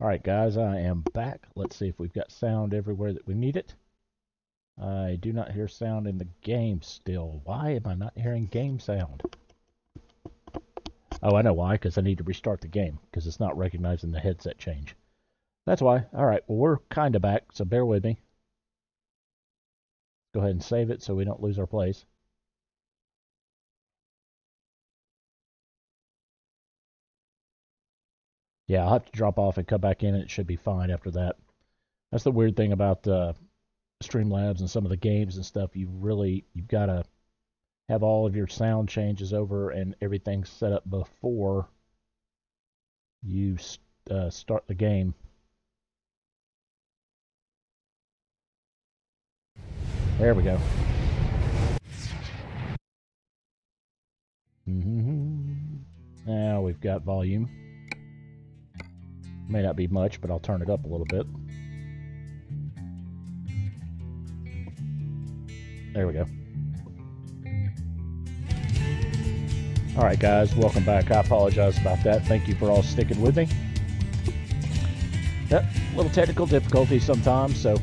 Alright guys, I am back. Let's see if we've got sound everywhere that we need it. I do not hear sound in the game still. Why am I not hearing game sound? Oh, I know why, because I need to restart the game, because it's not recognizing the headset change. That's why. Alright, well we're kind of back, so bear with me. Go ahead and save it so we don't lose our place. Yeah, I'll have to drop off and come back in and it should be fine after that. That's the weird thing about Streamlabs and some of the games and stuff. You've got to have all of your sound changes over and everything set up before you start the game. There we go. Now we've got volume. May not be much, but I'll turn it up a little bit. There we go. Alright guys, welcome back. I apologize about that. Thank you for all sticking with me. Yep, a little technical difficulty sometimes, so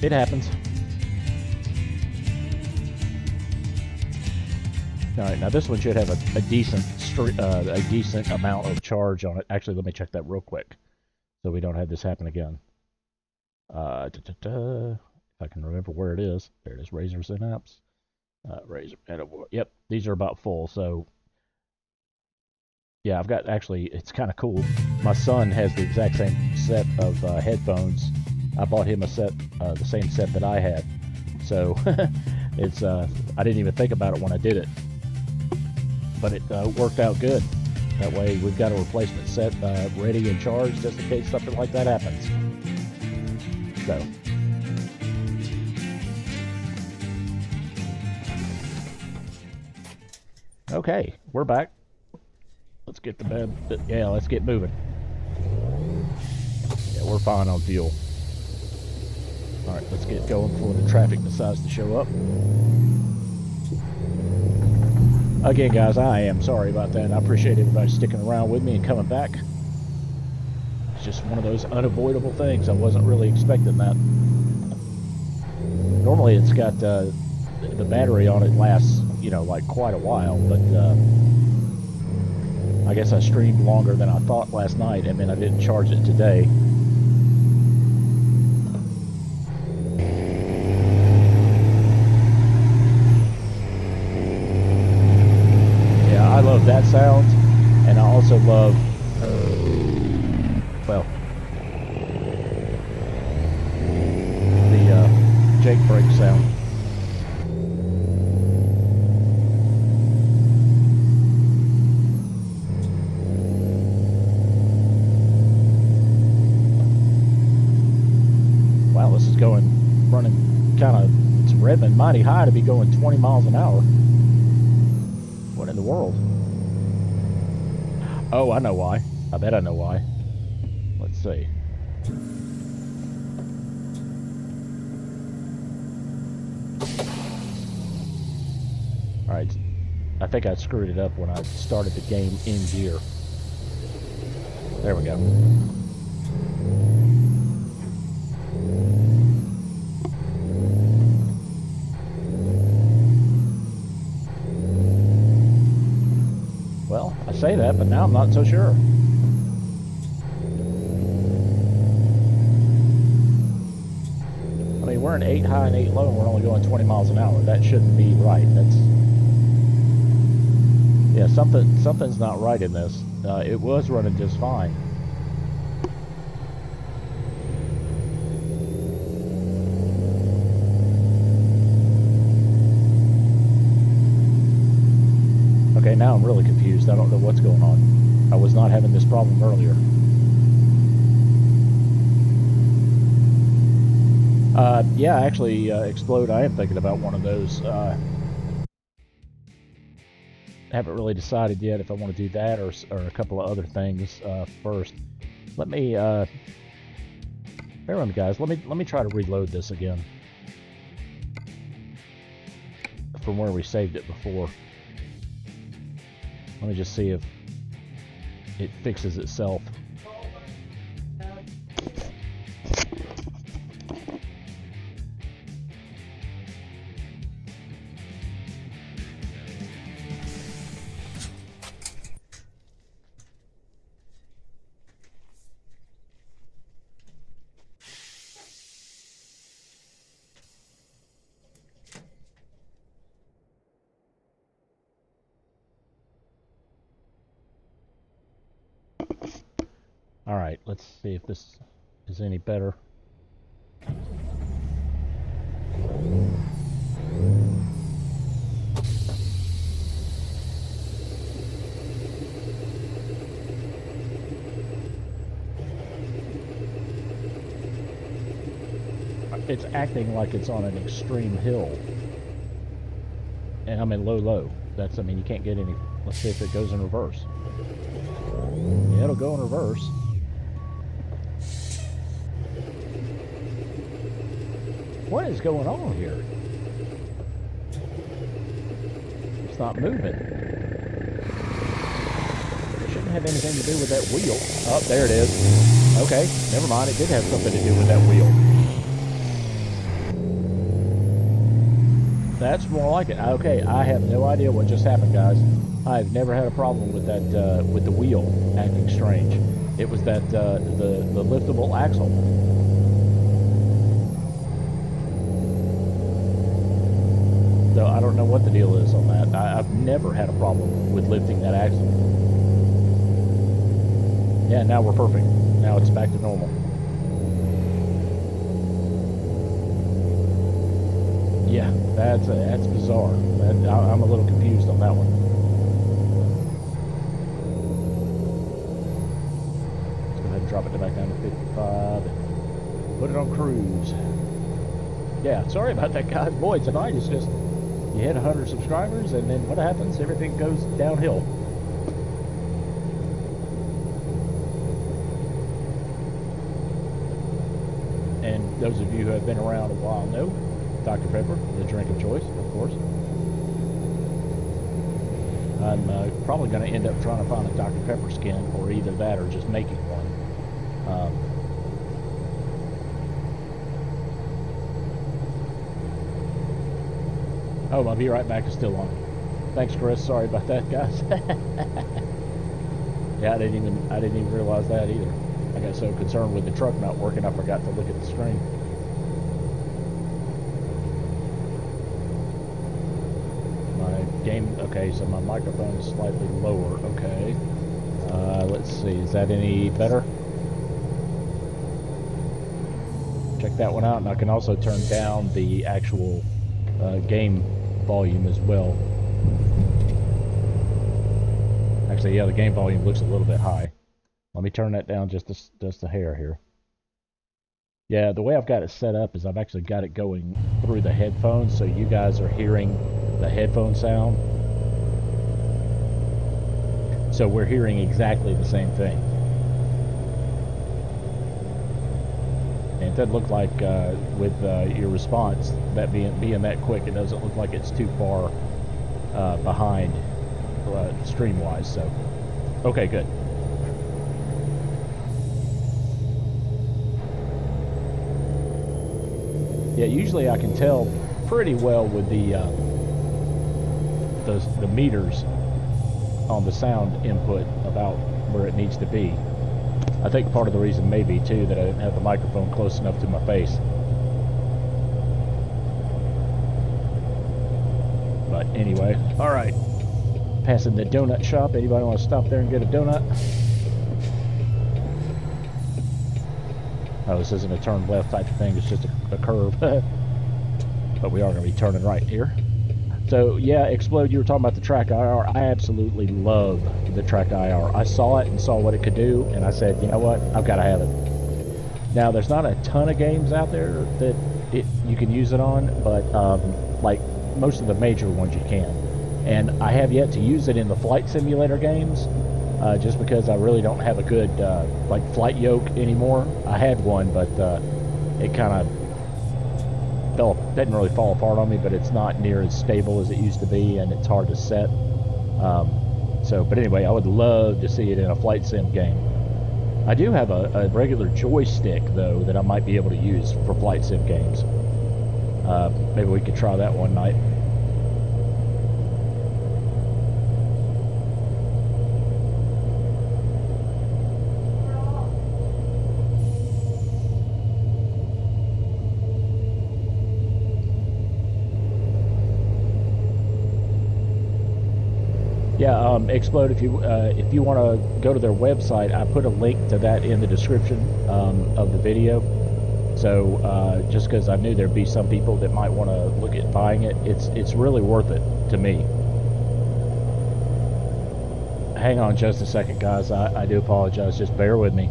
it happens. Alright, now this one should have a decent amount of charge on it. Actually, let me check that real quick, so we don't have this happen again. If I can remember where it is. There it is, Razors and Apps. Razor, yep, these are about full, so yeah, I've got, actually, it's kind of cool. My son has the exact same set of headphones. I bought him a set, the same set that I had. So, it's, I didn't even think about it when I did it. But it worked out good. That way, we've got a replacement set ready and charged just in case something like that happens. So. Okay, we're back. Let's get the bed. Yeah, let's get moving. Yeah, we're fine on fuel. Alright, let's get going before the traffic decides to show up. Again, guys, I am sorry about that. I appreciate everybody sticking around with me and coming back. It's just one of those unavoidable things. I wasn't really expecting that. Normally, it's got the battery on it lasts, you know, like quite a while, but I guess I streamed longer than I thought last night, and then I didn't charge it today. Yeah, I love that sound, and I also love, well, the Jake brake sound. Running kind of, it's revving mighty high to be going 20 miles an hour. What in the world? Oh, I know why. I bet I know why. Let's see. Alright, I think I screwed it up when I started the game in gear. There we go. Well, I say that, but now I'm not so sure. I mean, we're in 8 high and 8 low, and we're only going 20 miles an hour. That shouldn't be right. That's, yeah, something's not right in this. It was running just fine. Okay, now I'm really confused. I don't know what's going on. I was not having this problem earlier. Yeah, actually, Explode, I am thinking about one of those. Haven't really decided yet if I want to do that or a couple of other things first. Let me, bear with me, guys. Let me try to reload this again from where we saved it before. Let me just see if it fixes itself. Alright, let's see if this is any better. It's acting like it's on an extreme hill. And I'm in low. That's, I mean, you can't get any. Let's see if it goes in reverse. Yeah, it'll go in reverse. What is going on here? It's not moving. It shouldn't have anything to do with that wheel. Oh, there it is. Okay, never mind. It did have something to do with that wheel. That's more like it. Okay, I have no idea what just happened, guys. I've never had a problem with that, with the wheel acting strange. It was that, the liftable axle. So I don't know what the deal is on that. I've never had a problem with lifting that axle. Yeah, now we're perfect. Now it's back to normal. Yeah, that's bizarre. I'm a little confused on that one. Let's go ahead and drop it back down to 55 and put it on cruise. Yeah, sorry about that, guys. Boy, tonight is just, you hit 100 subscribers and then what happens? Everything goes downhill. And those of you who have been around a while know Dr. Pepper, the drink of choice, of course. I'm probably going to end up trying to find a Dr. Pepper skin, or either that or just making one. Oh, my Be Right Back is still on. Thanks, Chris. Sorry about that, guys. Yeah, I didn't even realize that either. I got so concerned with the truck not working, I forgot to look at the screen. Okay, so my microphone is slightly lower. Okay, let's see, is that any better? Check that one out, and I can also turn down the actual game volume as well. Actually, yeah, the game volume looks a little bit high. Let me turn that down just a hair here. Yeah, the way I've got it set up is I've actually got it going through the headphones, so you guys are hearing the headphone sound. So we're hearing exactly the same thing. And it doesn't look like with your response, that being that quick, it doesn't look like it's too far behind stream-wise. So, okay, good. Yeah, usually I can tell pretty well with the meters on the sound input about where it needs to be. I think part of the reason may be too that I didn't have the microphone close enough to my face. But anyway, all right. Passing the donut shop. Anybody want to stop there and get a donut? Oh, this isn't a turn left type of thing. It's just a curve. But we are going to be turning right here. So, yeah, Explode, you were talking about the Track IR. I absolutely love the Track IR. I saw it and saw what it could do, and I said, you know what, I've got to have it. Now, there's not a ton of games out there that you can use it on, but like most of the major ones you can. And I have yet to use it in the flight simulator games, just because I really don't have a good like flight yoke anymore. I had one, but it kind of didn't really fall apart on me, but it's not near as stable as it used to be, and it's hard to set. But anyway, I would love to see it in a flight sim game. I do have a regular joystick, though, that I might be able to use for flight sim games. Maybe we could try that one night. Yeah, Explode. If you want to go to their website, I put a link to that in the description of the video. So just because I knew there'd be some people that might want to look at buying it, it's really worth it to me. Hang on just a second, guys. I do apologize. Just bear with me.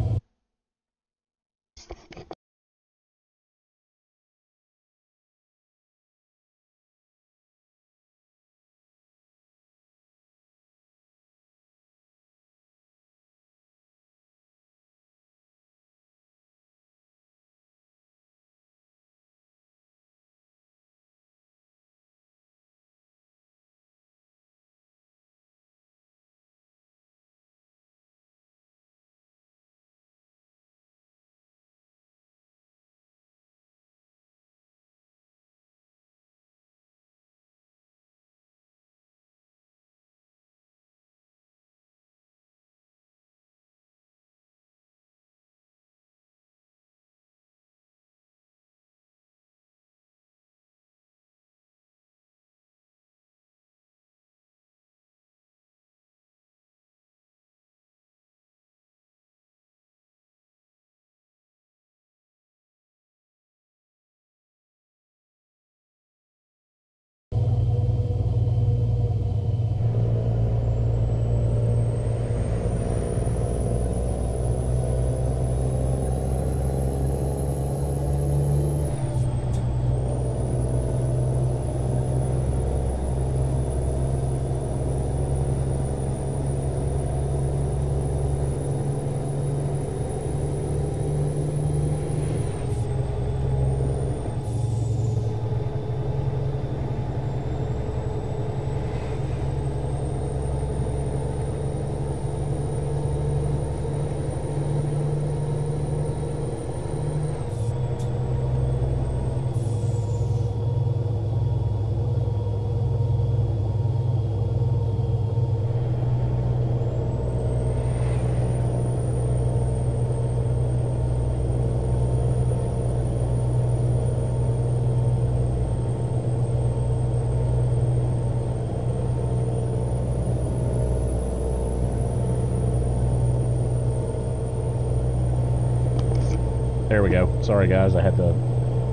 There we go. Sorry, guys. I had the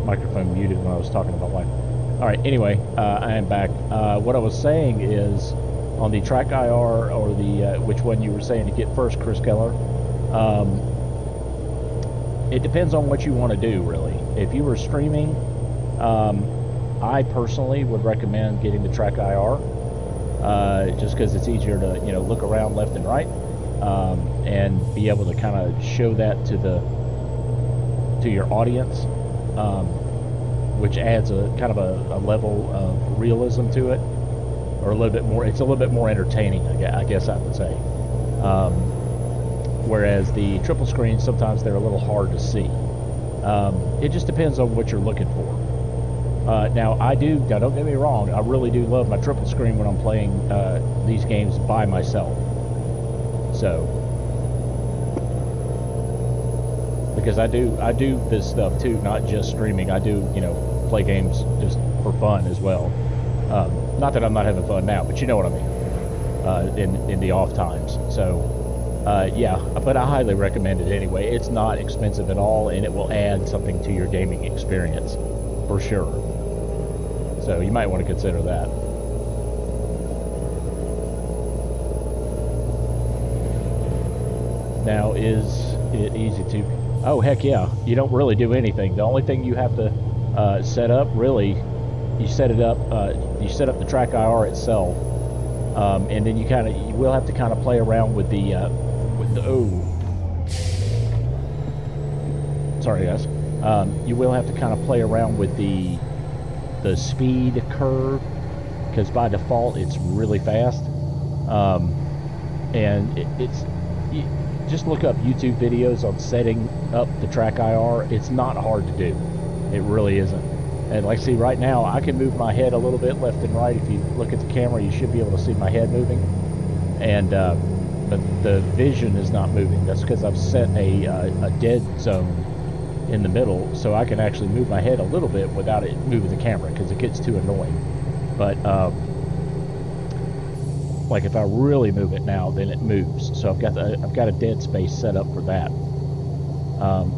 microphone muted when I was talking about life. All right. Anyway, I am back. What I was saying is, on the track IR or the which one you were saying to get first, Chris Keller. It depends on what you want to do, really. If you were streaming, I personally would recommend getting the track IR, just because it's easier to look around left and right, and be able to kind of show that to your audience, which adds a kind of a level of realism to it, or a little bit more. It's a little bit more entertaining, I guess I would say. Whereas the triple screens, sometimes they're a little hard to see. It just depends on what you're looking for. Now don't get me wrong, I really do love my triple screen when I'm playing these games by myself. So, because I do this stuff too, not just streaming. I do, play games just for fun as well. Not that I'm not having fun now, but you know what I mean, in the off times. So, yeah, but I highly recommend it anyway. It's not expensive at all, and it will add something to your gaming experience, for sure. So you might want to consider that. Now, is it easy to... Oh, heck yeah. You don't really do anything. The only thing you have to set up, really, you set it up, you set up the track IR itself, and then you will have to kind of play around with the sorry guys. You will have to kind of play around with the speed curve, because by default it's really fast, and just look up YouTube videos on setting up the track IR. It's not hard to do. It really isn't. And like, see, right now I can move my head a little bit left and right. If you look at the camera, you should be able to see my head moving, and but the vision is not moving. That's because I've set a dead zone in the middle, so I can actually move my head a little bit without it moving the camera, because it gets too annoying. But Like if I really move it now, then it moves. So I've got a dead space set up for that.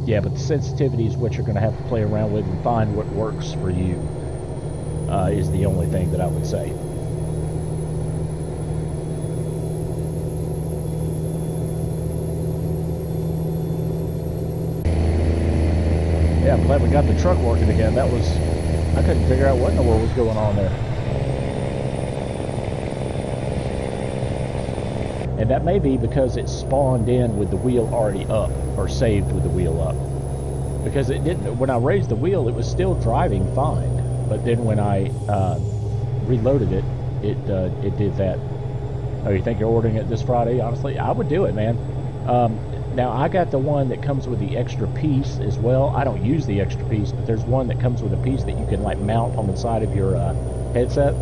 Yeah, but the sensitivity is what you're going to have to play around with and find what works for you. Is the only thing that I would say. Yeah, I'm glad we got the truck working again. I couldn't figure out what in the world was going on there. And that may be because it spawned in with the wheel already up, or saved with the wheel up. Because it didn't, when I raised the wheel, it was still driving fine. But then when I reloaded it, it did that. Oh, you think you're ordering it this Friday? Honestly, I would do it, man. Now, I got the one that comes with the extra piece as well. I don't use the extra piece, but there's one that comes with a piece that you can, like, mount on the side of your headset.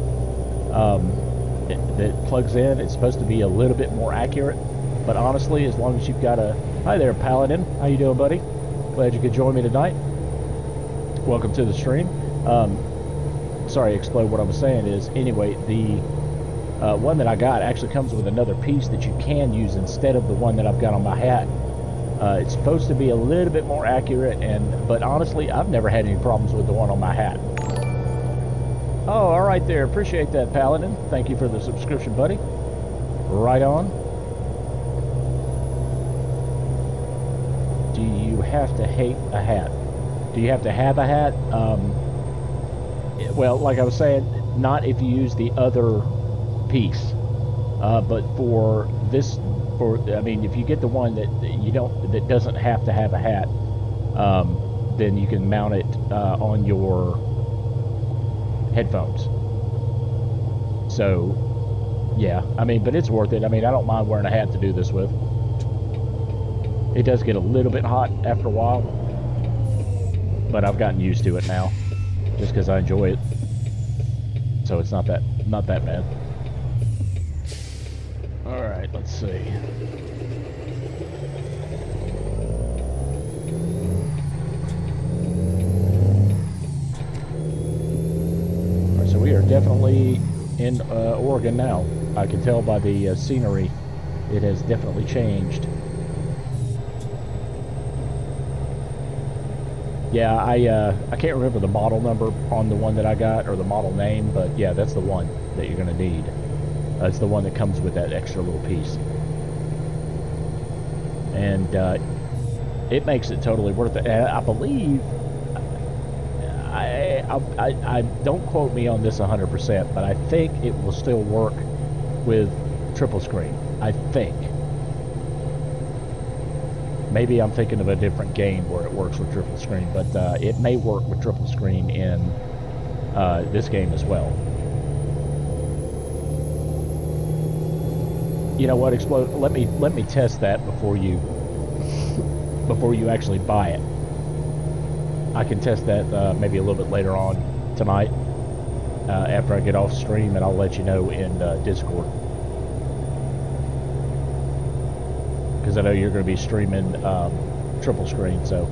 That plugs in. It's supposed to be a little bit more accurate, but honestly, as long as you've got a... Hi there, Paladin. How you doing, buddy? Glad you could join me tonight. Welcome to the stream. Sorry, explode. What I was saying is, anyway, the one that I got actually comes with another piece that you can use instead of the one that I've got on my hat. It's supposed to be a little bit more accurate, but honestly, I've never had any problems with the one on my hat. Oh, all right there. Appreciate that, Paladin. Thank you for the subscription, buddy. Right on. Do you have to hate a hat? Do you have to have a hat? Well, like I was saying, not if you use the other piece. But for this, I mean, if you get the one that doesn't have to have a hat, then you can mount it on your headphones. So yeah, I mean, but it's worth it. I mean, I don't mind wearing a hat to do this with. It does get a little bit hot after a while, but I've gotten used to it now just because I enjoy it, so it's not that bad. All right, let's see. We are definitely in Oregon now. I can tell by the scenery, it has definitely changed. Yeah, I can't remember the model number on the one that I got, or the model name, but yeah, that's the one that you're going to need. It's the one that comes with that extra little piece. And it makes it totally worth it. I believe... I don't quote me on this 100%, but I think it will still work with triple screen. I think. Maybe I'm thinking of a different game where it works with triple screen, but it may work with triple screen in this game as well. You know what, Explode? Let me test that before you actually buy it. I can test that maybe a little bit later on tonight after I get off stream, and I'll let you know in Discord. Because I know you're going to be streaming triple screen, so.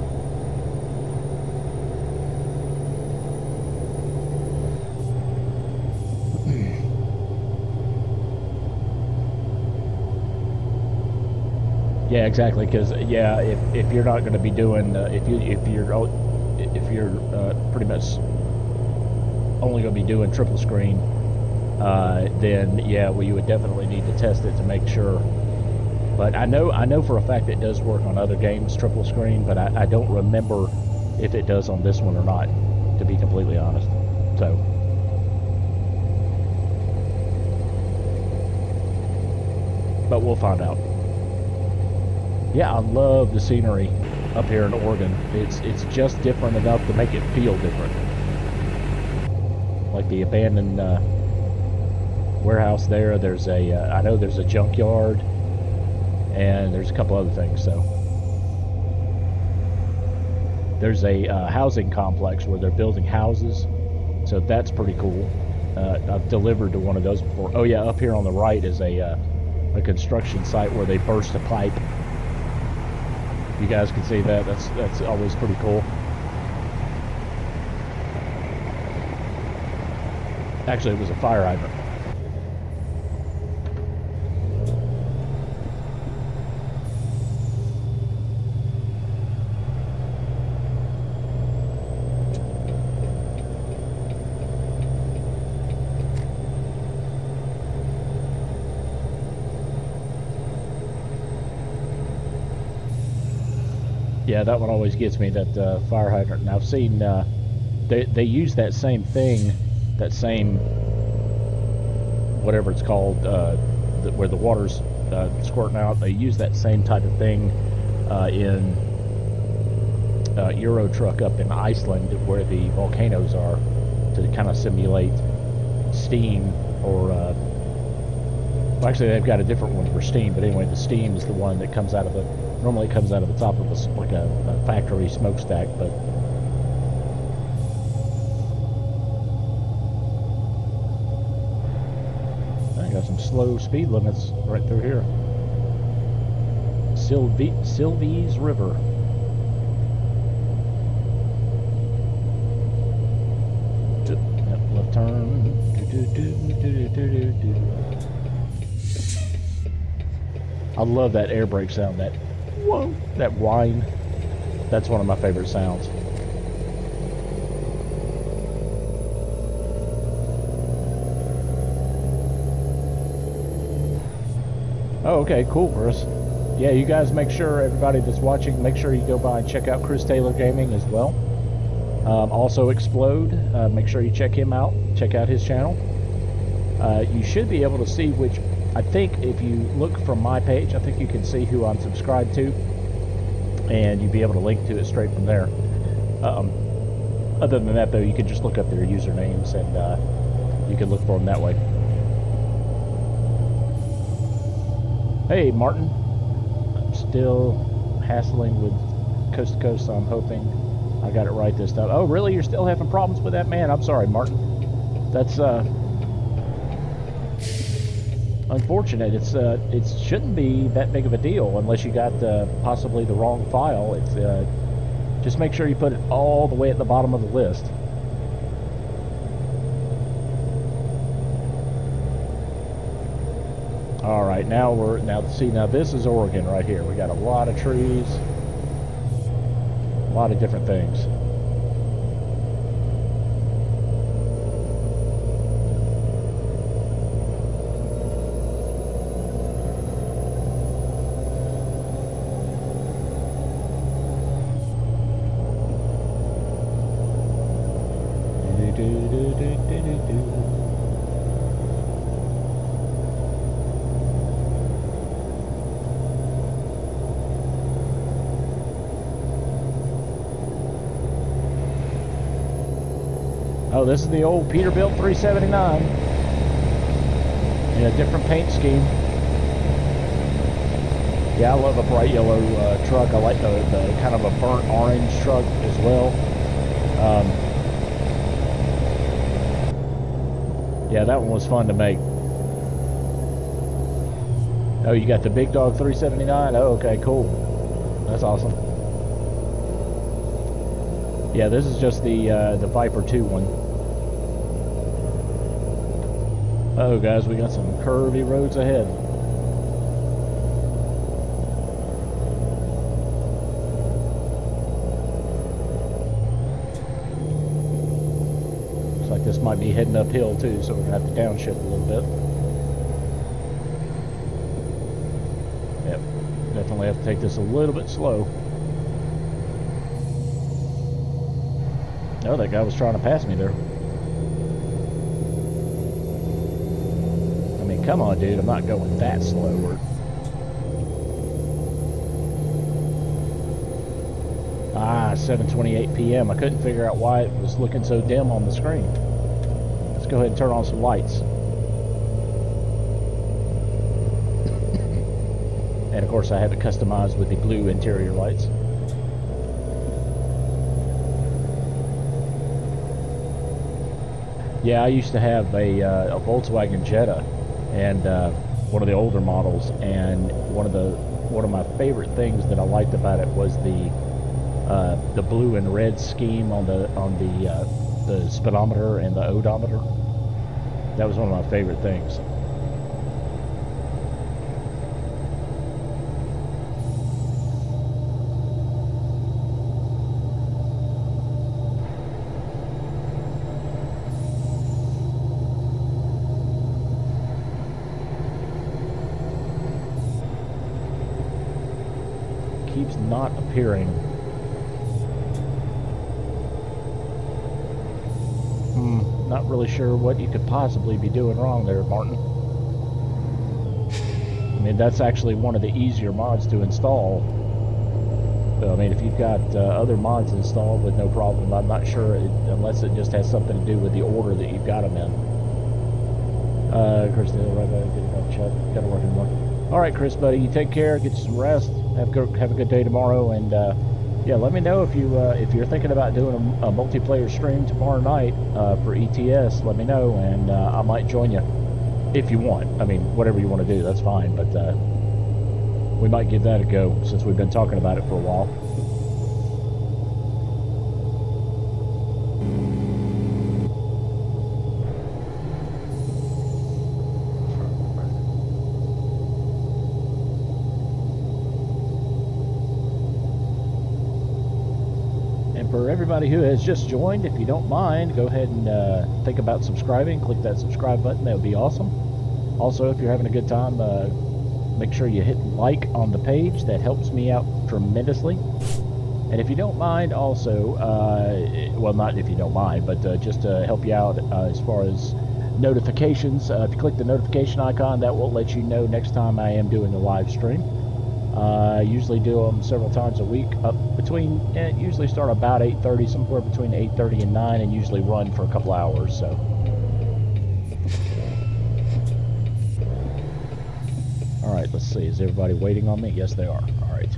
Yeah, exactly. Because yeah, if you're not going to be doing if you're pretty much only going to be doing triple screen, then yeah, well, you would definitely need to test it to make sure. But I know for a fact it does work on other games, triple screen, but I don't remember if it does on this one or not, to be completely honest. So. But we'll find out. Yeah, I love the scenery up here in Oregon. It's just different enough to make it feel different. Like the abandoned warehouse there. There's I know there's a junkyard, and there's a couple other things. So there's a housing complex where they're building houses. So that's pretty cool. I've delivered to one of those before. Oh yeah, up here on the right is a construction site where they burst a pipe. You guys can see that. That's always pretty cool. Actually, it was a fire hydrant. Yeah, that one always gets me, that fire hydrant. And I've seen they use that same thing, that same whatever it's called, where the water's squirting out. They use that same type of thing in Euro Truck up in Iceland, where the volcanoes are, to kind of simulate steam. Or well, actually, they've got a different one for steam. But anyway, the steam is the one that comes out of the. Normally, it comes out of the top of like a factory smokestack, but. Got some slow speed limits right through here. Sylvie's River. Yep, left turn. I love that air brake sound. That whoa, that whine. That's one of my favorite sounds. Oh, okay, cool, Chris. Yeah, you guys make sure, everybody that's watching, make sure you go by and check out Chris Taylor Gaming as well. Also Explode, make sure you check him out. Check out his channel. You should be able to see which, I think if you look from my page, I think you can see who I'm subscribed to. And you'll be able to link to it straight from there. Other than that, though, you can just look up their usernames and you can look for them that way. Hey, Martin. I'm still hassling with Coast to Coast, so I'm hoping I got it right this time. Oh, really? You're still having problems with that? Man, I'm sorry, Martin. That's, unfortunate. It shouldn't be that big of a deal unless you got, possibly the wrong file. It's, just make sure you put it all the way at the bottom of the list. All right, now this is Oregon right here. We got a lot of trees, a lot of different things. Oh, this is the old Peterbilt 379 in a different paint scheme. Yeah, I love a bright yellow truck. I like the kind of a burnt orange truck as well. Yeah, that one was fun to make. Oh, you got the Big Dog 379? Oh, okay, cool. That's awesome. Yeah, this is just the Viper 2 one. Oh, guys, we got some curvy roads ahead. Looks like this might be heading uphill too, so we're gonna have to downshift a little bit. Yep, definitely have to take this a little bit slow. Oh, that guy was trying to pass me there. Come on, dude, I'm not going that slow. Ah, 7:28 p.m. I couldn't figure out why it was looking so dim on the screen. Let's go ahead and turn on some lights. And of course I have it customized with the blue interior lights. Yeah, I used to have a Volkswagen Jetta, and one of the older models, and one of my favorite things that I liked about it was the blue and red scheme on the speedometer and the odometer. That was one of my favorite things. Keeps not appearing not really sure what you could possibly be doing wrong there, Martin. I mean, that's actually one of the easier mods to install. So, I mean, if you've got other mods installed with no problem, I'm not sure, unless it just has something to do with the order that you've got them in. Chris, right back, gotta work anymore. All right, Chris, buddy, you take care, get you some rest, have a good day tomorrow, and yeah, let me know if you're thinking about doing a multiplayer stream tomorrow night for ETS. Let me know, and I might join you if you want. I mean, whatever you want to do, that's fine, but we might give that a go since we've been talking about it for a while. And for everybody who has just joined, if you don't mind, go ahead and think about subscribing. Click that subscribe button. That would be awesome. Also, if you're having a good time, make sure you hit like on the page. That helps me out tremendously. And if you don't mind also, well, not if you don't mind, but just to help you out as far as notifications, if you click the notification icon, that will let you know next time I am doing a live stream. I usually do them several times a week, usually start about 8:30, somewhere between 8:30 and 9, and usually run for a couple hours, so. Alright, let's see. Is everybody waiting on me? Yes, they are. Alright.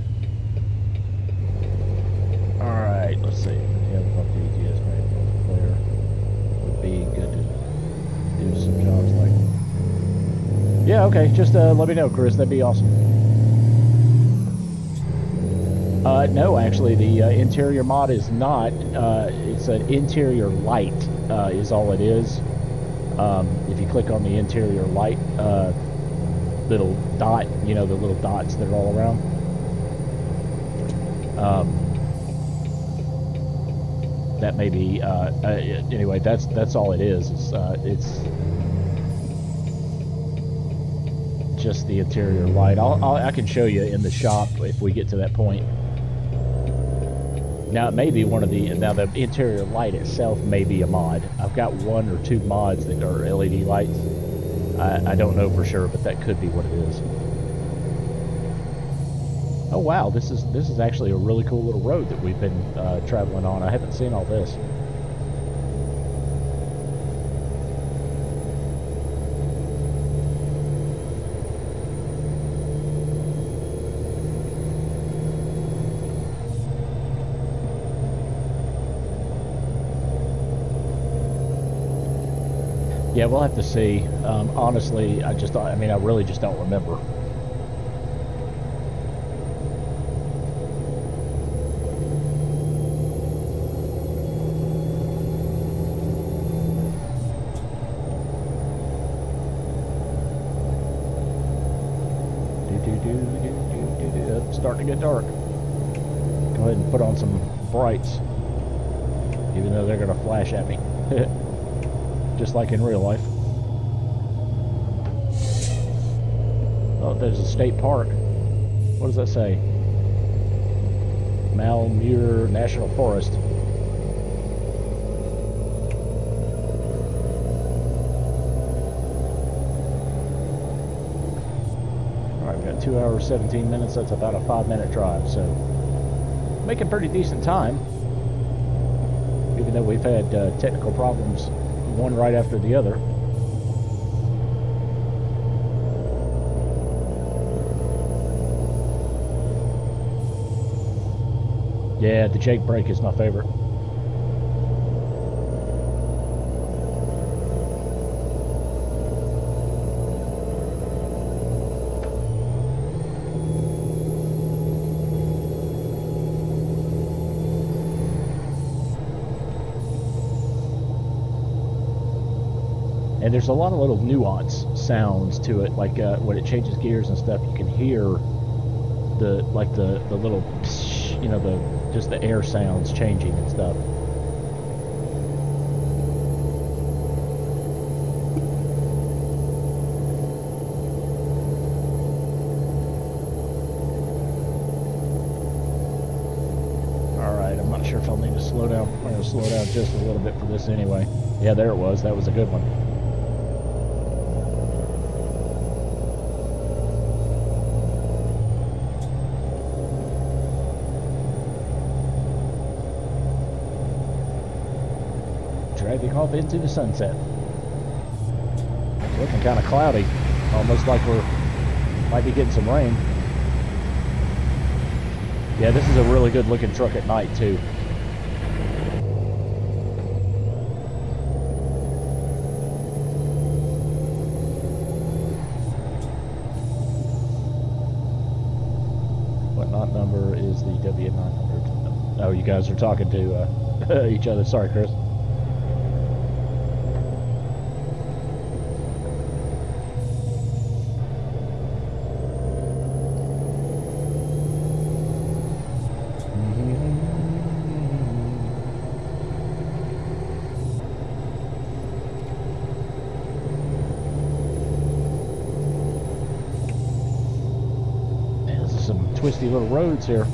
Alright, let's see. Yeah, fuck the ETS player. Would be good to do some jobs like. Yeah, okay. Just let me know, Chris. That'd be awesome. No, actually, the interior mod is not. It's an interior light, is all it is. If you click on the interior light, little dot, you know, the little dots that are all around. That may be, anyway, that's all it is. It's just the interior light. I can show you in the shop if we get to that point. Now, it may be the interior light itself may be a mod. I've got 1 or 2 mods that are LED lights. I don't know for sure, but that could be what it is. Oh wow, this is actually a really cool little road that we've been traveling on. I haven't seen all this. Yeah, we'll have to see. Honestly, I really just don't remember. It's starting to get dark. Go ahead and put on some brights, even though they're going to flash at me. Just like in real life. Oh, there's a state park. What does that say? Malmure National Forest. Alright, we've got 2 hours, 17 minutes. That's about a 5-minute drive, so making pretty decent time. Even though we've had technical problems one right after the other. Yeah, the Jake brake is my favorite. And there's a lot of little nuance sounds to it, like when it changes gears and stuff, you can hear the little, you know, just the air sounds changing and stuff. All right, I'm not sure if I'll need to slow down. I'm going to slow down just a little bit for this anyway. Yeah, there it was. That was a good one. Driving off into the sunset. It's looking kind of cloudy. Almost like might be getting some rain. Yeah, this is a really good looking truck at night too. What knot number is the W900? Oh, you guys are talking to each other. Sorry, Chris. Twisty little roads here,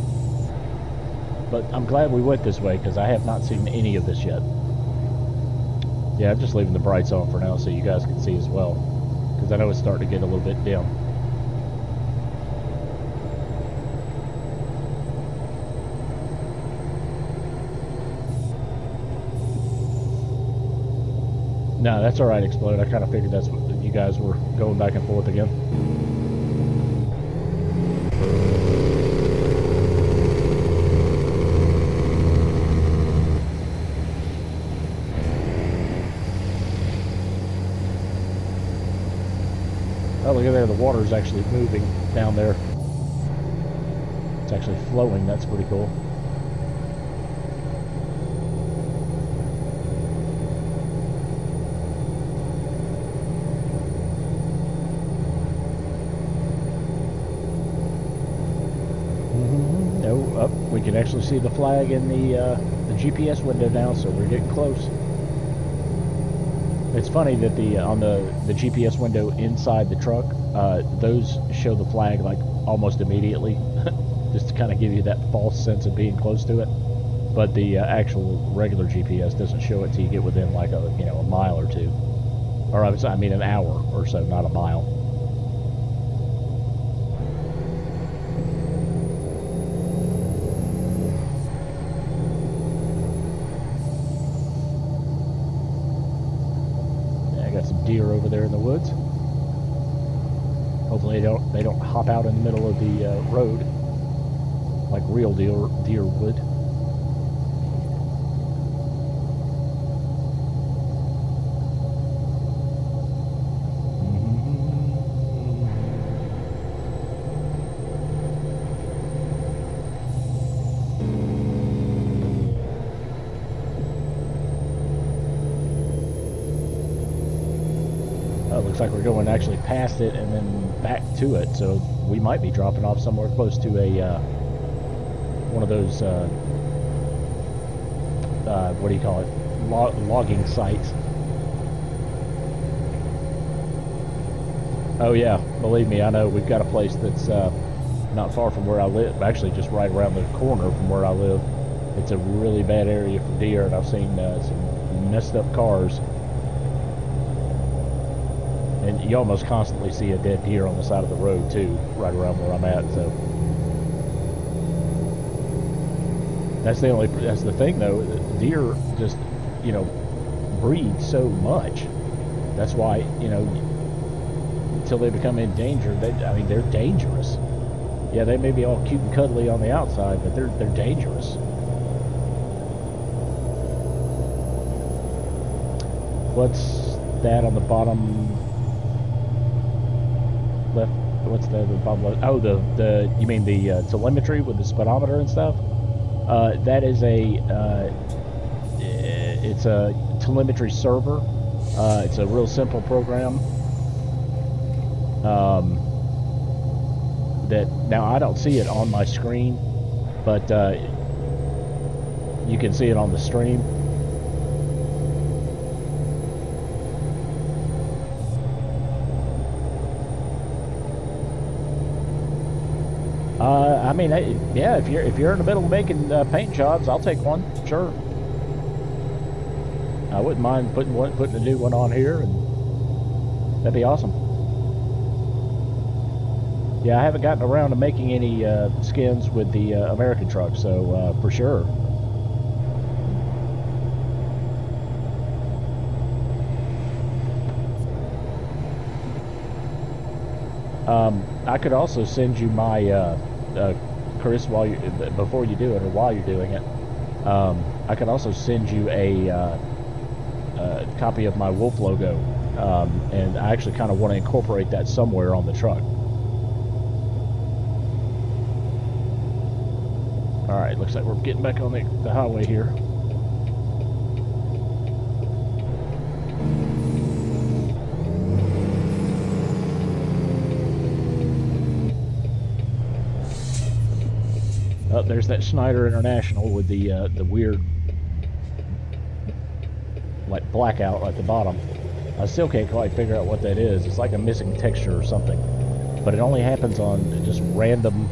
but I'm glad we went this way because I have not seen any of this yet. Yeah, I'm just leaving the brights on for now so you guys can see as well, because I know it's starting to get a little bit dim. No, that's all right, Explode. I kind of figured that's what you guys were going back and forth again. Oh, look at there, the water's actually moving down there. It's actually flowing, that's pretty cool. Oh, up, we can actually see the flag in the GPS window now, so we're getting close. It's funny that on the GPS window inside the truck, those show the flag like almost immediately, just to kind of give you that false sense of being close to it. But the actual regular GPS doesn't show it till you get within like a mile or two, or I mean an hour or so, not a mile. Deer over there in the woods. Hopefully they don't hop out in the middle of the road like real deer would. Looks like we're going actually past it and then back to it, so we might be dropping off somewhere close to a one of those what do you call it, logging sites. Oh yeah, believe me, I know. We've got a place that's not far from where I live, actually just right around the corner from where I live. It's a really bad area for deer, and I've seen some messed up cars. And you almost constantly see a dead deer on the side of the road too, right around where I'm at. So that's the thing though. Deer just breed so much. That's why until they become endangered, they're dangerous. Yeah, they may be all cute and cuddly on the outside, but they're dangerous. What's that on the bottom left? What's the bottom left? Oh, you mean the telemetry with the speedometer and stuff? That is it's a telemetry server. It's a real simple program. That now I don't see it on my screen, but you can see it on the stream. I mean, yeah, if you're in the middle of making paint jobs, I'll take one, sure. I wouldn't mind putting a new one on here, and that'd be awesome. Yeah, I haven't gotten around to making any skins with the American truck, so for sure. I could also send you my Chris, before you do it or while you're doing it. I could also send you a copy of my Wolf logo, and I actually kind of want to incorporate that somewhere on the truck. All right, looks like we're getting back on the highway here. Oh, there's that Schneider International with the weird, like, blackout at the bottom. I still can't quite figure out what that is. It's like a missing texture or something, but it only happens on just random.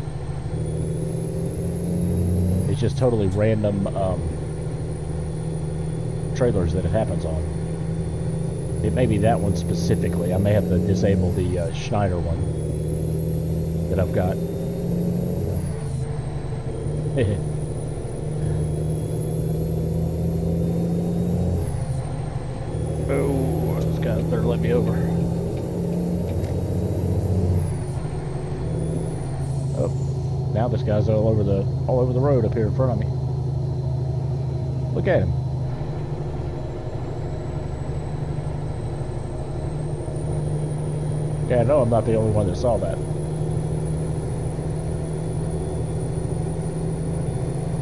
It's just totally random trailers that it happens on. It may be that one specifically. I may have to disable the Schneider one that I've got. Oh, this guy up there let me over. Oh, now this guy's all over the road up here in front of me. Look at him. Yeah, I know I'm not the only one that saw that.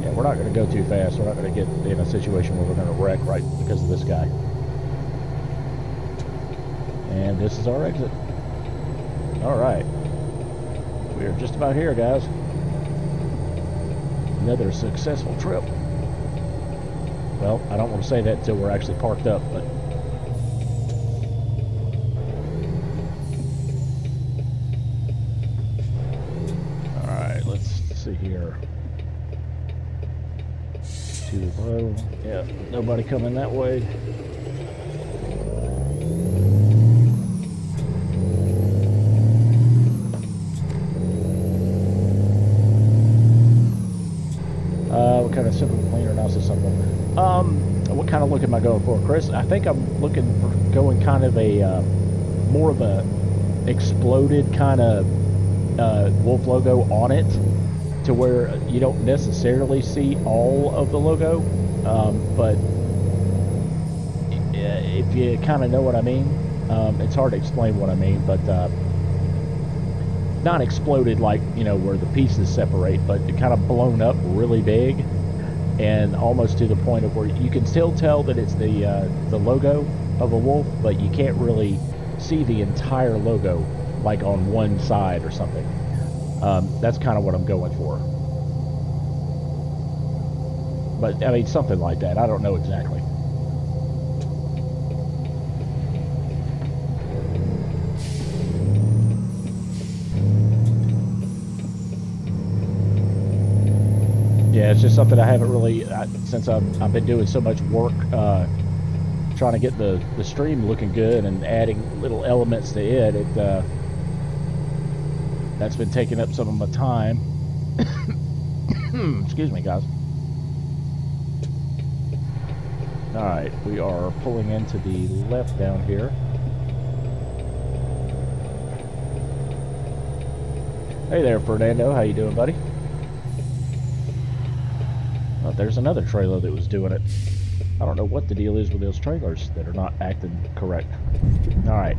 Yeah, we're not going to go too fast. We're not going to get in a situation where we're going to wreck right because of this guy. And this is our exit. Alright. We are just about here, guys. Another successful trip. Well, I don't want to say that until we're actually parked up, but... Alright, let's see here. Too low. Yeah, nobody coming that way. What kind of simple cleaner analysis something? What kind of look am I going for, Chris? I think I'm looking for going kind of a more of a exploded kind of Wolf logo on it, to where you don't necessarily see all of the logo, but if you kind of know what I mean. It's hard to explain what I mean, but not exploded like, you know, where the pieces separate, but it kind of blown up really big, and almost to the point of where you can still tell that it's the logo of a wolf, but you can't really see the entire logo like on one side or something. That's kind of what I'm going for. But I mean, something like that. I don't know exactly. Yeah, it's just something I haven't really, since I've been doing so much work trying to get the stream looking good and adding little elements to it. That's been taking up some of my time. Excuse me, guys. Alright, we are pulling into the left down here. Hey there, Fernando. How you doing, buddy? Oh, there's another trailer that was doing it. I don't know what the deal is with those trailers that are not acting correct. Alright.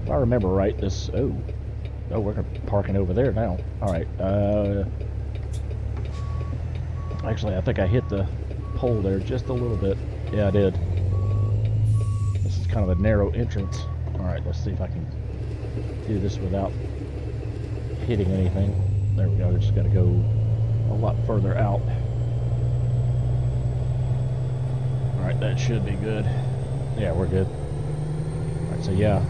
If I remember right, this... Oh, we're parking over there now. Alright. Actually, I think I hit the pole there just a little bit. Yeah, I did. This is kind of a narrow entrance. Alright, let's see if I can do this without hitting anything. There we go. Just got to go a lot further out. Alright, that should be good. Yeah, we're good. Alright, so yeah,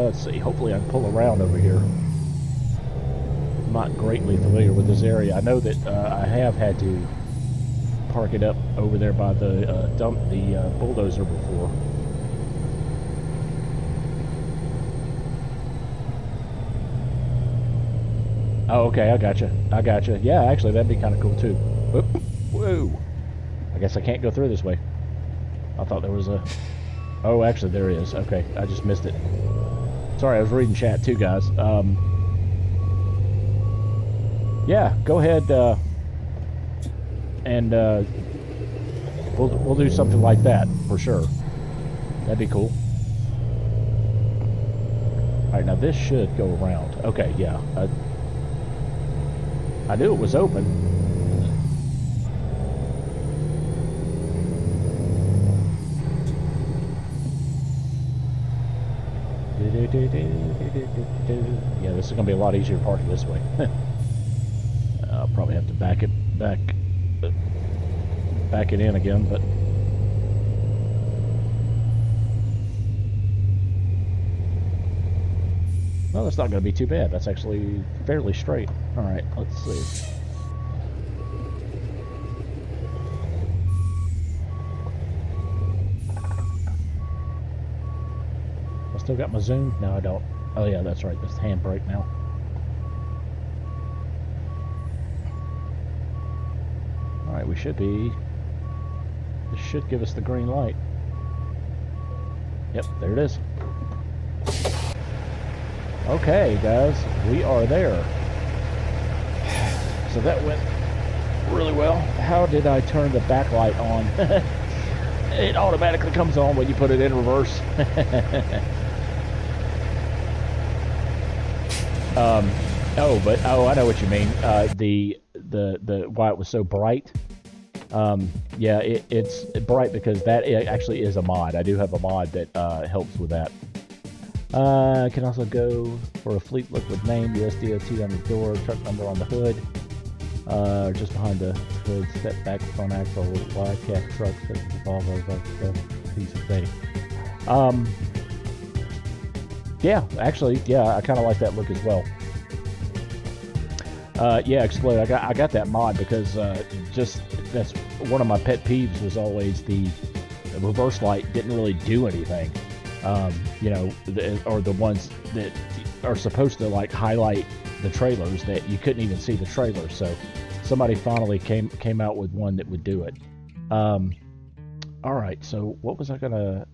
let's see. Hopefully I can pull around over here. I'm not greatly familiar with this area. I know that I have had to park it up over there by the bulldozer before. Oh, okay, I gotcha. I gotcha. Yeah, actually, that'd be kind of cool too. Oop. Whoa! I guess I can't go through this way. I thought there was a... Oh, actually, there is. Okay, I just missed it. Sorry, I was reading chat too, guys. Yeah, go ahead and we'll do something like that for sure. That'd be cool. All right, now this should go around. Okay, yeah. I knew it was open. Yeah, this is gonna be a lot easier parking this way. I'll probably have to back it in again, but well, that's not going to be too bad. That's actually fairly straight. All right, let's see. I still got my zoom? No, I don't. Oh yeah, that's right. That's the handbrake now. All right, we should be. This should give us the green light. Yep, there it is. Okay, guys, we are there. So that went really well. How did I turn the backlight on? It automatically comes on when you put it in reverse. I know what you mean. The why it was so bright. Yeah, it's bright because that actually is a mod. I do have a mod that helps with that. Can also go for a fleet look with name, US DOT on the door, truck number on the hood, just behind the hood, step back, front axle, wide cab truck, Volvo, piece of thing. Yeah, actually, yeah, I kind of like that look as well. Yeah, Explode. I got that mod because just that's one of my pet peeves was always the reverse light didn't really do anything. You know, or the ones that are supposed to like highlight the trailers that you couldn't even see the trailer. So somebody finally came out with one that would do it. All right. So what was I gonna?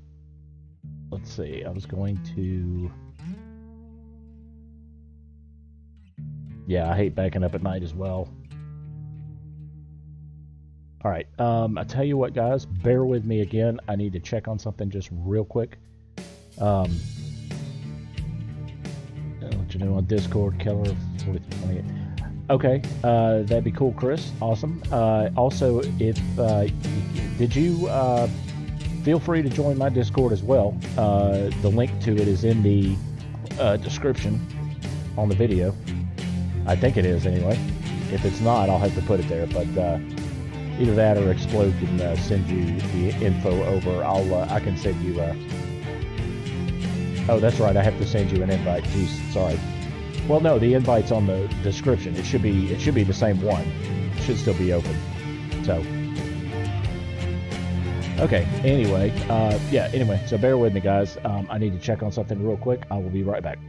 Let's see. I was going to. Yeah, I hate backing up at night as well. All right. I tell you what, guys. Bear with me again. I need to check on something just real quick. I'll let you know on Discord, Keller 4328. Okay, that'd be cool, Chris. Awesome. Also, if did you feel free to join my Discord as well. The link to it is in the description on the video. I think it is anyway. If it's not, I'll have to put it there. But either that or Explode can send you the info over. I can send you. Oh, that's right. I have to send you an invite. Jeez, sorry. Well, no, the invite's on the description. It should be the same one. It should still be open. So, okay. Anyway, yeah. Anyway, so bear with me, guys. I need to check on something real quick. I will be right back.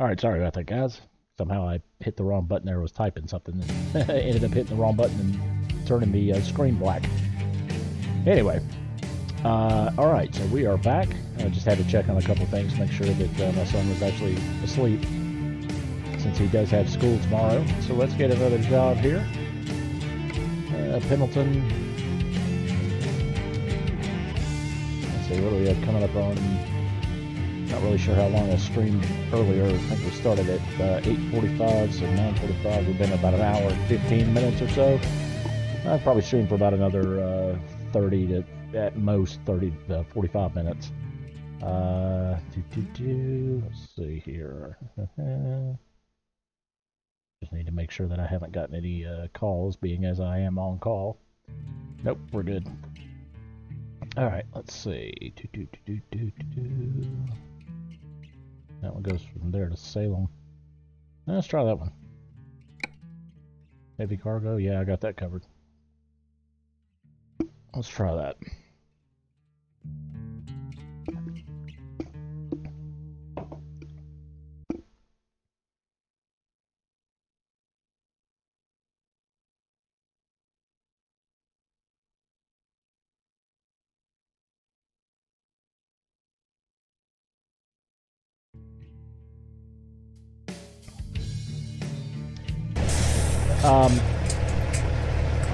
Alright, sorry about that, guys. Somehow I hit the wrong button there, was typing something, and ended up hitting the wrong button and turning the screen black. Anyway, alright, so we are back. I just had to check on a couple things, make sure that my son was actually asleep, since he does have school tomorrow. So let's get another job here. Pendleton. Let's see, what do we have coming up on? Not really sure how long I streamed earlier. I think we started at 8:45, so 9:45. We've been about an hour and 15 minutes or so. I'll probably stream for about another 30 to, at most, 30 to 45 minutes. Let's see here. Just need to make sure that I haven't gotten any calls, being as I am on call. Nope, we're good. Alright, let's see. That one goes from there to Salem. Let's try that one. Heavy cargo? Yeah, I got that covered. Let's try that.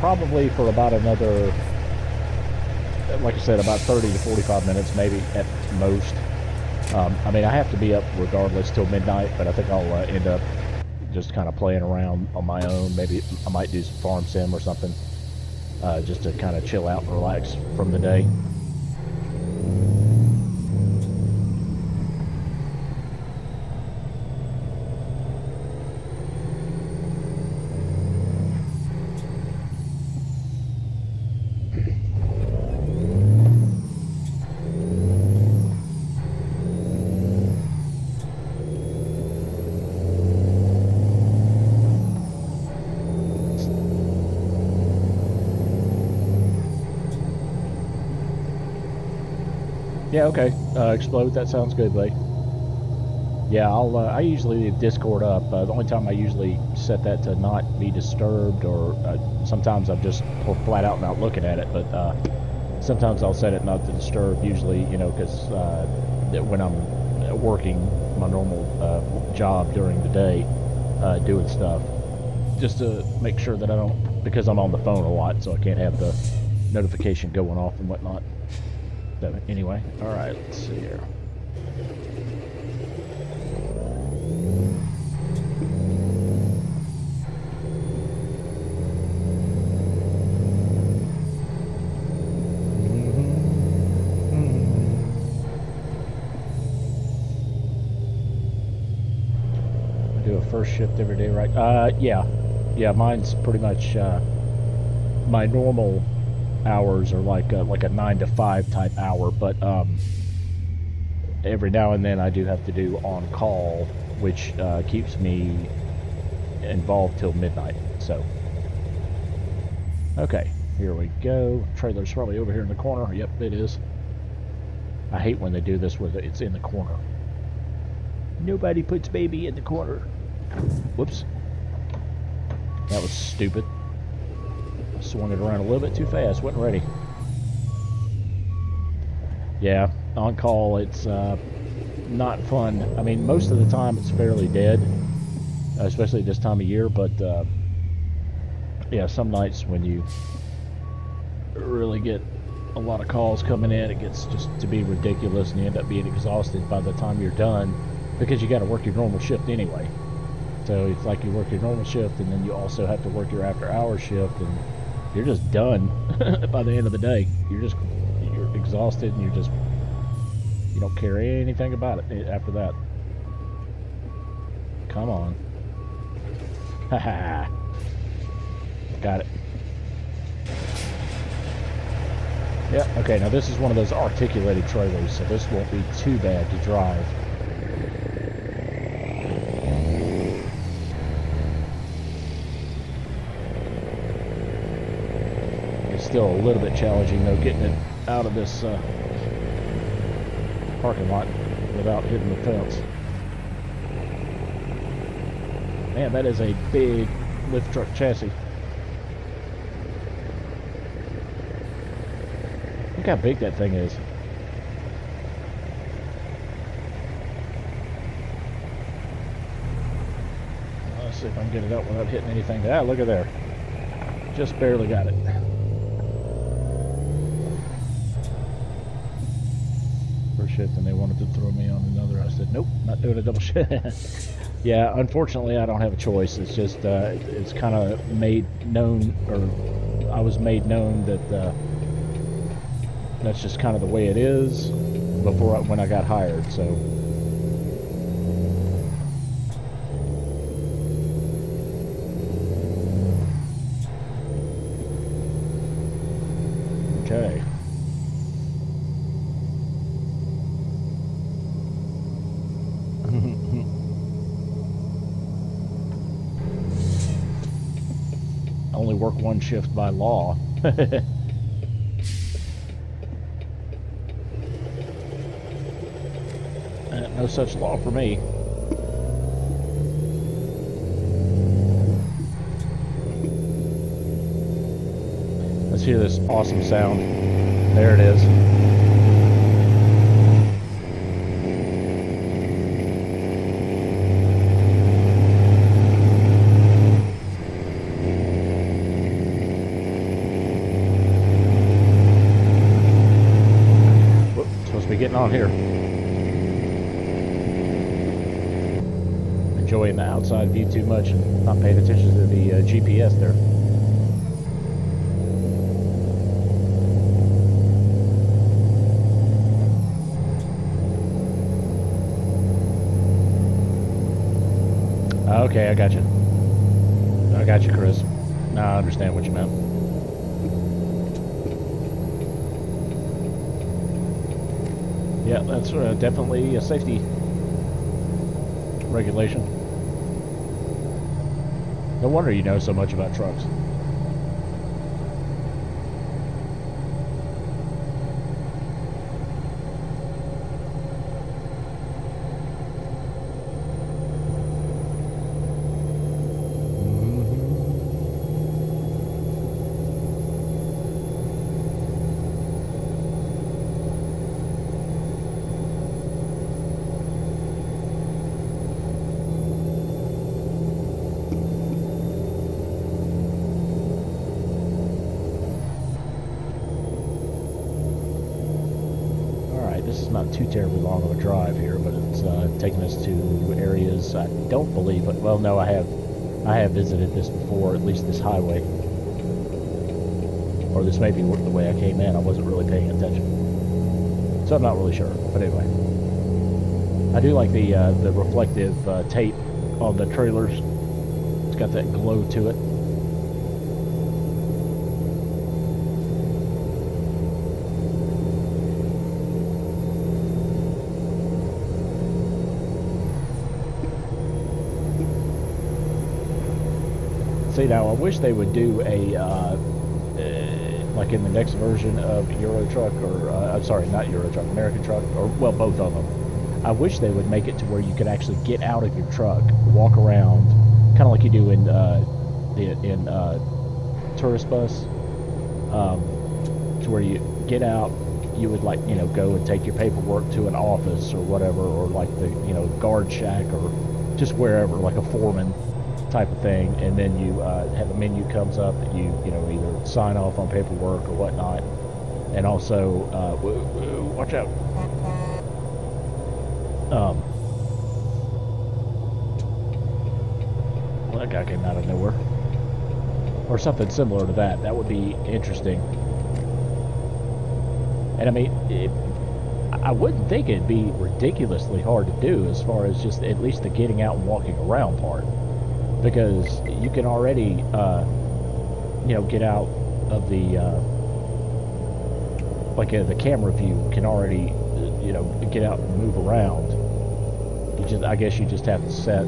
Probably for about another, like I said, about 30 to 45 minutes, maybe at most. I mean, I have to be up regardless till midnight, but I think I'll end up just kind of playing around on my own. Maybe I might do some farm sim or something, just to kind of chill out and relax from the day. Yeah, okay. Explode, that sounds good, buddy. Yeah, I usually leave Discord up. The only time I usually set that to not be disturbed, or sometimes I'm just flat out not looking at it, but sometimes I'll set it not to disturb, usually, you know, because when I'm working my normal job during the day, doing stuff, just to make sure that I don't, because I'm on the phone a lot, so I can't have the notification going off and whatnot. So anyway, alright, let's see here. I do a first shift every day, right? Yeah, mine's pretty much my normal hours are like a 9 to 5 type hour, but every now and then I do have to do on call, which keeps me involved till midnight. So okay, here we go. Trailer's probably over here in the corner. Yep, it is. I hate when they do this with it's in the corner. Nobody puts baby in the corner. Whoops, that was stupid. Swung it around a little bit too fast, wasn't ready. Yeah, on call, it's not fun. I mean, most of the time it's fairly dead, especially this time of year, but yeah, some nights when you really get a lot of calls coming in, it gets just to be ridiculous, and you end up being exhausted by the time you're done, because you got to work your normal shift anyway. So it's like you work your normal shift, and then you also have to work your after-hours shift, and you're just done by the end of the day. You're exhausted, and you don't care anything about it after that. Come on. Haha. Got it. Yeah, okay, now this is one of those articulated trailers, so this won't be too bad to drive. Still a little bit challenging though, getting it out of this parking lot without hitting the fence. Man, that is a big lift truck chassis. Look how big that thing is. Let's see if I can get it up without hitting anything. Ah, look at there. Just barely got it. First shift, and they wanted to throw me on another. I said, nope, not doing a double shift. Yeah, unfortunately, I don't have a choice. It's just, it's kind of made known, or I was made known that that's just kind of the way it is before when I got hired. So. Okay. Only work one shift by law. No such law for me. Let's hear this awesome sound. There it is. Whoop, supposed to be getting on here. Enjoying the outside view too much and not paying attention to the GPS there. Okay, I got you. I got you, Chris. Now I understand what you meant. Yeah, that's definitely a safety regulation. No wonder you know so much about trucks. This is not too terribly long of a drive here, but it's taking us to areas I don't believe. But well, no, I have visited this before, at least this highway, or this may be the way I came in. I wasn't really paying attention, so I'm not really sure. But anyway, I do like the reflective tape on the trailers. It's got that glow to it. See, now I wish they would do a like in the next version of Euro Truck, or I'm sorry, not Euro Truck, American Truck, or well, both of them. I wish they would make it to where you could actually get out of your truck, walk around, kind of like you do in tourist bus, to where you get out. You would, like, you know, go and take your paperwork to an office or whatever, or like the, you know, guard shack, or just wherever, like a foreman type of thing, and then you have a menu comes up that you know, either sign off on paperwork or whatnot, and also watch out. Well, that guy came out of nowhere, or something similar to that. That would be interesting. And I mean, I wouldn't think it'd be ridiculously hard to do, as far as just at least the getting out and walking around part. Because you can already, you know, get out of the, the camera view can already, you know, get out and move around. I guess you just have to set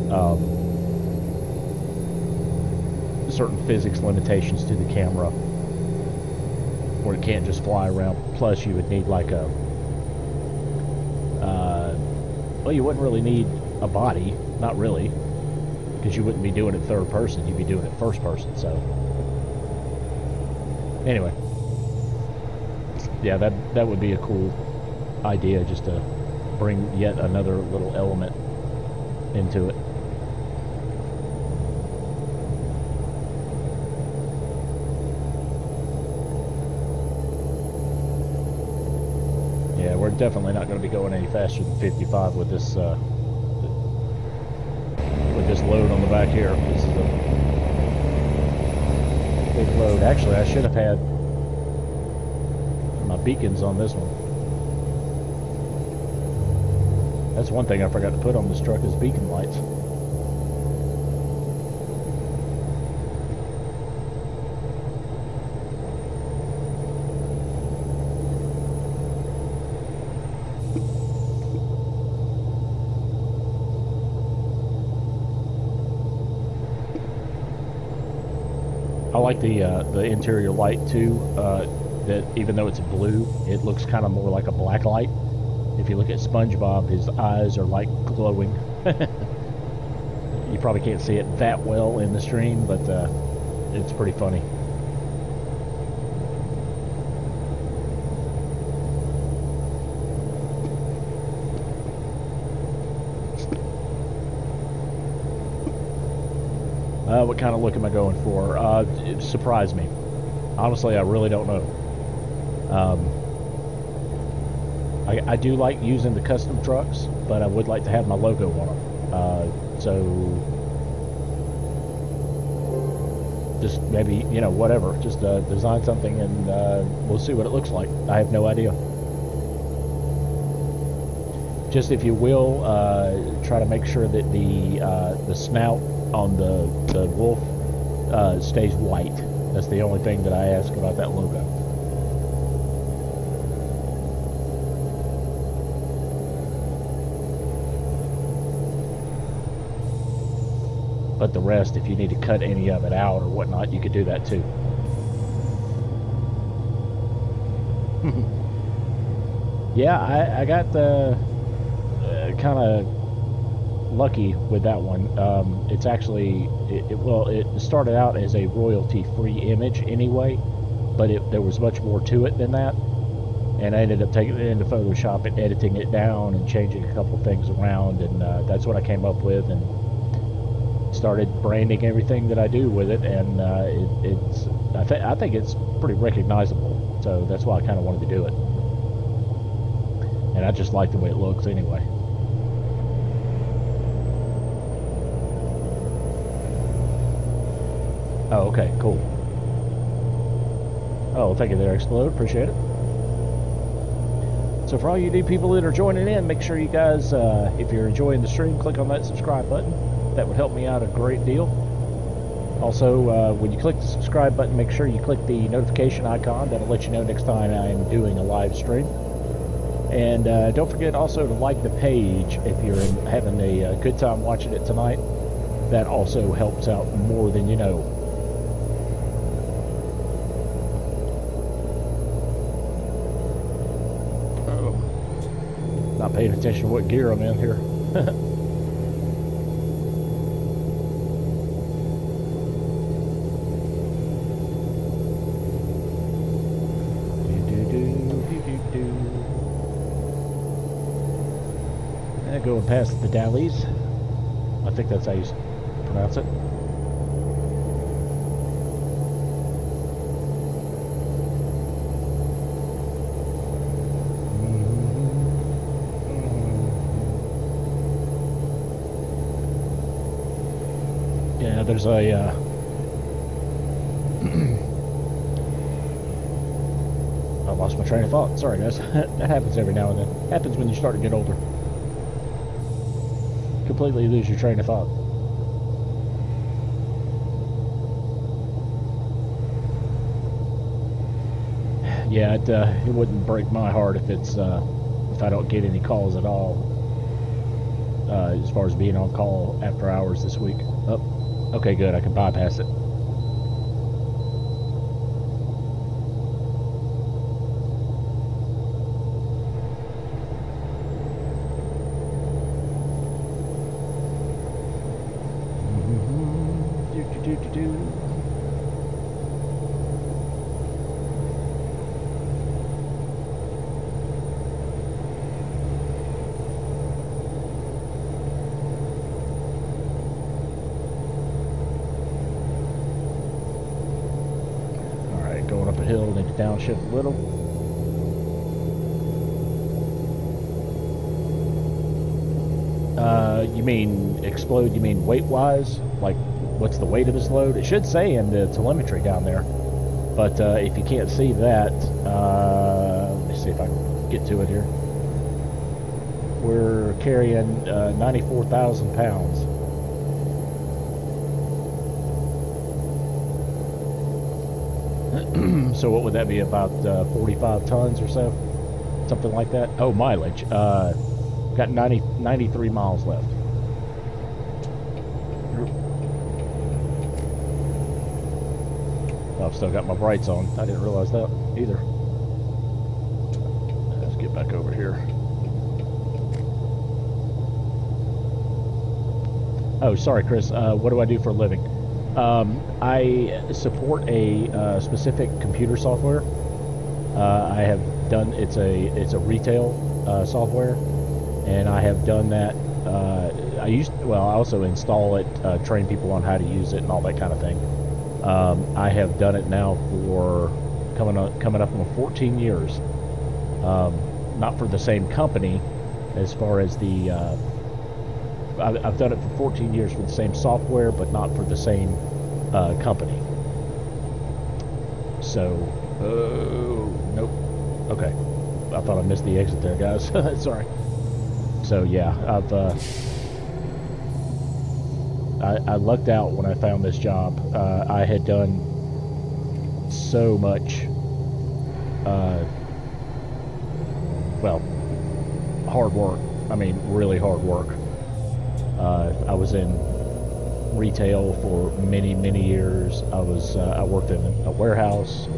certain physics limitations to the camera, where it can't just fly around. Plus, you would need like a, well, you wouldn't really need a body, not really. because you wouldn't be doing it third person, you'd be doing it first person. So anyway, yeah, that would be a cool idea, just to bring yet another little element into it. Yeah, we're definitely not going to be going any faster than 55 with this load on the back here. This is a big load. Actually, I should have had my beacons on this one. That's one thing I forgot to put on this truck, is beacon lights. I like the interior light too, that even though it's blue, it looks kind of more like a black light. If you look at SpongeBob, his eyes are like glowing. You probably can't see it that well in the stream, but it's pretty funny. What kind of look am I going for? It surprised me. Honestly, I really don't know. I do like using the custom trucks, but I would like to have my logo on them. So just maybe, you know, whatever. Just design something and we'll see what it looks like. I have no idea. Just, if you will, try to make sure that the snout on the wolf stays white. That's the only thing that I ask about that logo. But the rest, if you need to cut any of it out or whatnot, you could do that too. Yeah, I got the kind of lucky with that one. It's actually, well, it started out as a royalty-free image anyway, but there was much more to it than that, and I ended up taking it into Photoshop and editing it down and changing a couple things around, and that's what I came up with, and started branding everything that I do with it, and I think it's pretty recognizable, so that's why I kind of wanted to do it, and I just like the way it looks anyway. Oh, okay, cool. Oh, thank you there, Explode. Appreciate it. So for all you new people that are joining in, make sure you guys, if you're enjoying the stream, click on that subscribe button. That would help me out a great deal. Also, when you click the subscribe button, make sure you click the notification icon. That'll let you know next time I'm doing a live stream. And don't forget also to like the page if you're having a good time watching it tonight. That also helps out more than you know. Not paying attention to what gear I'm in here. Going past the Dallies. I think that's how you pronounce it. Yeah, there's a I lost my train of thought. Sorry guys. That happens every now and then. Happens when you start to get older. Completely lose your train of thought. Yeah, it wouldn't break my heart if it's if I don't get any calls at all. As far as being on call after hours this week. Oh, okay, good. I can bypass it. a hill, need to downshift a little. You mean explode, you mean weight-wise? Like, what's the weight of this load? It should say in the telemetry down there. But if you can't see that, let me see if I can get to it here. We're carrying 94,000 pounds. So what would that be, about 45 tons or so? Something like that? Oh, mileage. Got 93 miles left. I've still got my brights on. I didn't realize that either. Let's get back over here. Oh, sorry, Chris. What do I do for a living? I support a specific computer software. I have done, it's a retail software, and I have done that. I also install it, train people on how to use it and all that kind of thing. I have done it now for coming up on 14 years. Not for the same company, as far as the I've done it for 14 years for the same software, but not for the same company. So, nope. Okay, I thought I missed the exit there, guys. Sorry. So yeah, I lucked out when I found this job. I had done so much, well, hard work. I mean, really hard work. I was in retail for many, many years. I worked in a warehouse.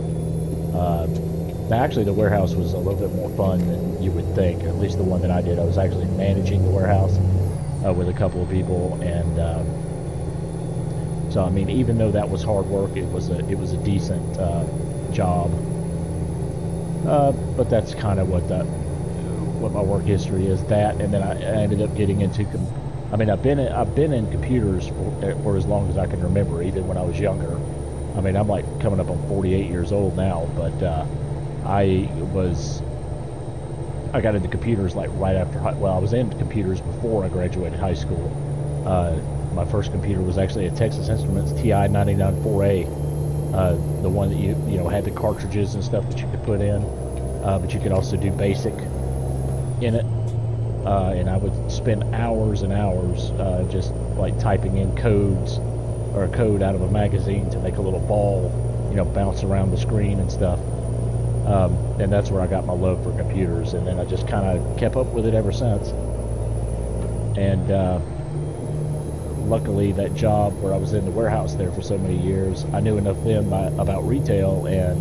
Actually, the warehouse was a little bit more fun than you would think. At least the one that I did. I was actually managing the warehouse with a couple of people, and so I mean, even though that was hard work, it was a decent job. But that's kind of what my work history is. That, and then I ended up getting into. I mean, I've been in computers for as long as I can remember, even when I was younger. I mean, I'm like coming up on 48 years old now, but I got into computers like right after I was into computers before I graduated high school. My first computer was actually a Texas Instruments TI 994A, the one that you had the cartridges and stuff that you could put in, but you could also do BASIC in it. And I would spend hours and hours just like typing in codes or a code out of a magazine to make a little ball, bounce around the screen and stuff. And that's where I got my love for computers, and then I just kind of kept up with it ever since. And luckily, that job where I was in the warehouse there for so many years, I knew enough then about retail, and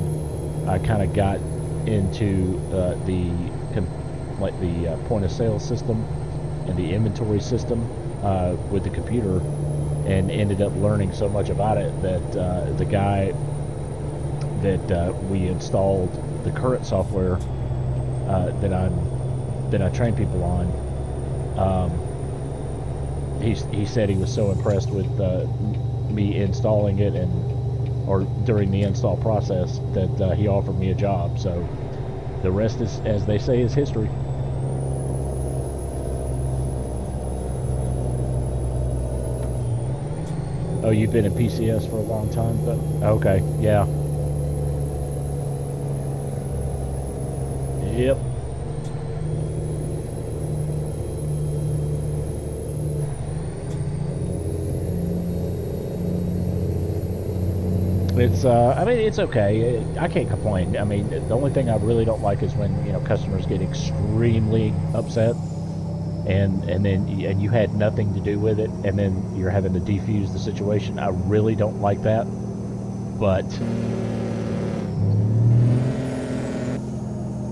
I kind of got into the point of sale system and the inventory system with the computer, and ended up learning so much about it that the guy that we installed the current software that I train people on, he said he was so impressed with me installing it or during the install process that he offered me a job. So the rest is, as they say, is history. Oh, you've been in PCS for a long time, but okay, yeah. Yep. It's I mean, it's okay. I can't complain. I mean, the only thing I really don't like is when customers get extremely upset, and then you had nothing to do with it, and then you're having to defuse the situation. I really don't like that. But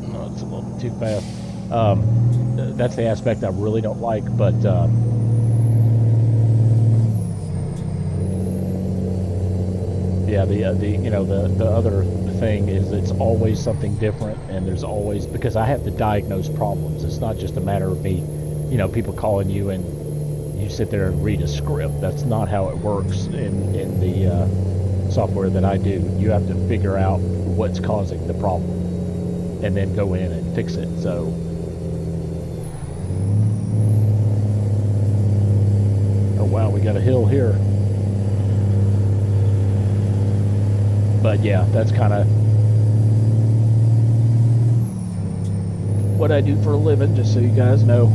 no, it's a little too fast. That's the aspect I really don't like. But yeah, the other thing is it's always something different, and there's always, because I have to diagnose problems. It's not just a matter of me, people calling you and you sit there and read a script. That's not how it works in the software that I do, you have to figure out what's causing the problem and then go in and fix it. So oh wow, we got a hill here. But yeah, that's kind of what I do for a living, just so you guys know.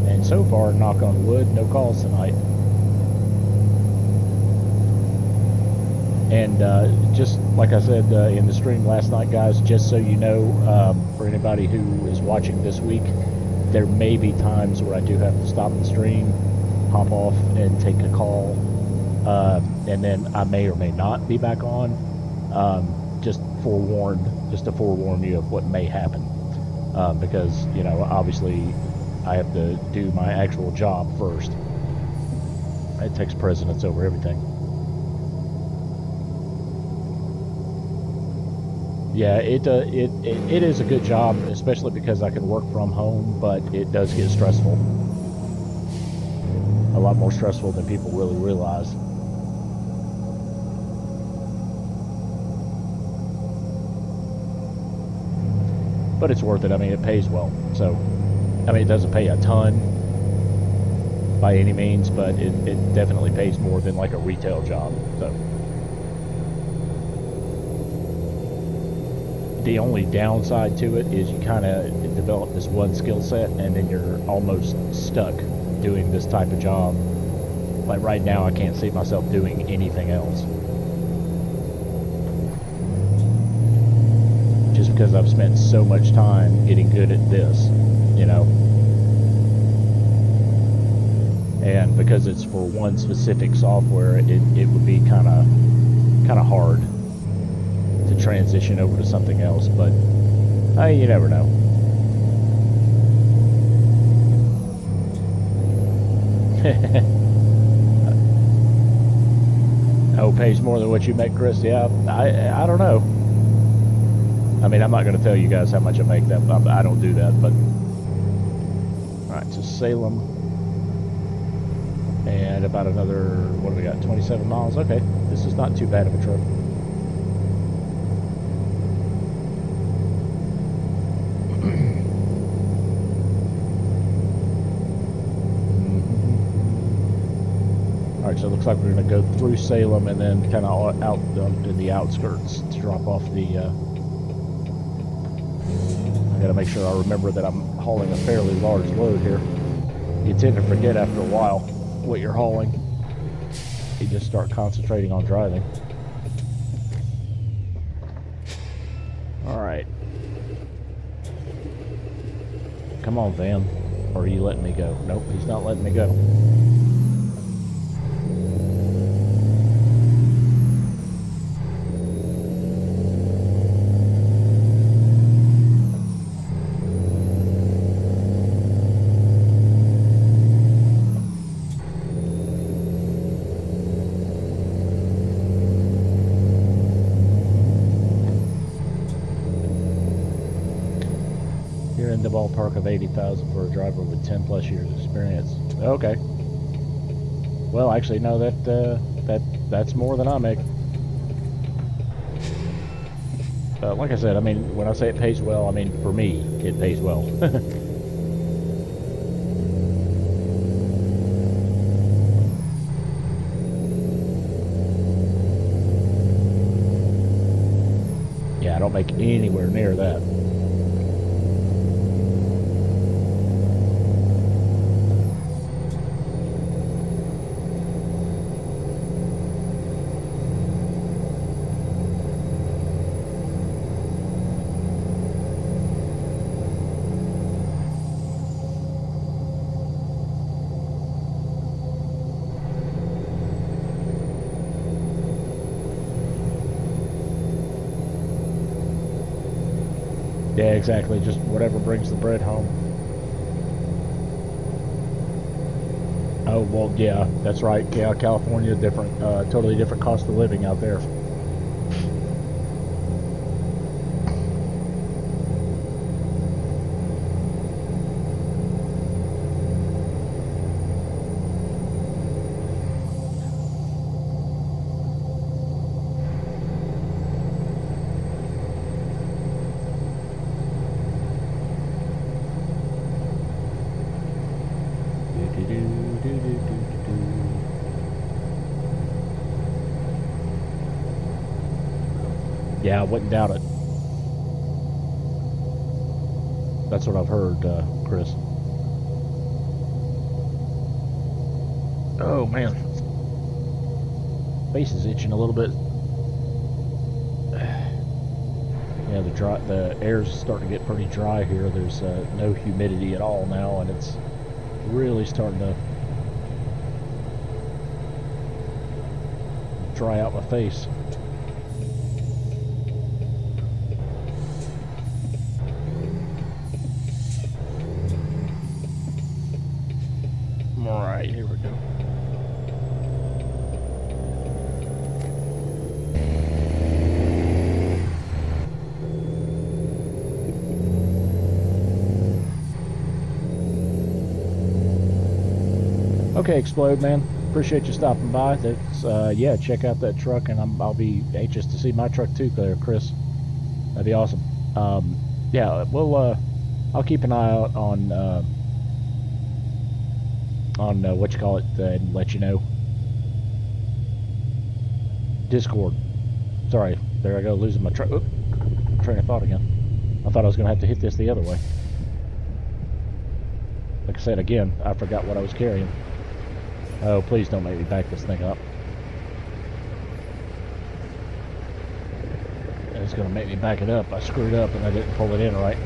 And so far, knock on wood, no calls tonight. And just like I said in the stream last night, guys, just so you know, for anybody who is watching this week, there may be times where I do have to stop the stream, hop off, and take a call, and then I may or may not be back on. Just to forewarn you of what may happen, because, you know, obviously I have to do my actual job first. It takes precedence over everything. Yeah, it is a good job, especially because I can work from home, but it does get stressful. A lot more stressful than people really realize. But it's worth it. I mean, it pays well. So, I mean, it doesn't pay a ton by any means, but it definitely pays more than like a retail job. So. The only downside to it is you kind of develop this one skill set, and then you're almost stuck doing this type of job. Like right now, I can't see myself doing anything else. Just because I've spent so much time getting good at this, you know. And because it's for one specific software, it would be kind of hard to transition over to something else, but you never know. Oh, pays more than what you make, Chris? Yeah, I don't know. I mean, I'm not going to tell you guys how much I make. That I don't do that, but all right. So Salem, and about another, what do we got? 27 miles. Okay, this is not too bad of a trip. So it looks like we're going to go through Salem and then kind of out in the outskirts to drop off the... I got to make sure I remember that I'm hauling a fairly large load here. You tend to forget after a while what you're hauling. You just start concentrating on driving. Alright. Come on, van. Or are you letting me go? Nope, he's not letting me go. The ballpark of 80,000 for a driver with 10 plus years experience. Okay. Well, actually, no, that's more than I make. Like I said, I mean, when I say it pays well, I mean, for me, it pays well. Yeah, I don't make anywhere near that. Yeah, exactly. Just whatever brings the bread home. Oh, well, yeah, that's right. Yeah, California, different, totally different cost of living out there. Yeah, I wouldn't doubt it. That's what I've heard, Chris. Oh man, face is itching a little bit. Yeah, the air's starting to get pretty dry here. There's no humidity at all now, and it's really starting to dry out my face. All right, here we go. Okay, Explode Man. Appreciate you stopping by. That's yeah, check out that truck, and I'll be anxious to see my truck too, there, Chris. That'd be awesome. Yeah, we'll I'll keep an eye out on what you call it, and let you know. Discord. Sorry, there I go, losing my train of thought again. I thought I was gonna have to hit this the other way. Like I said again, I forgot what I was carrying. Oh, please don't make me back this thing up. It's gonna make me back it up. I screwed up and I didn't pull it in right.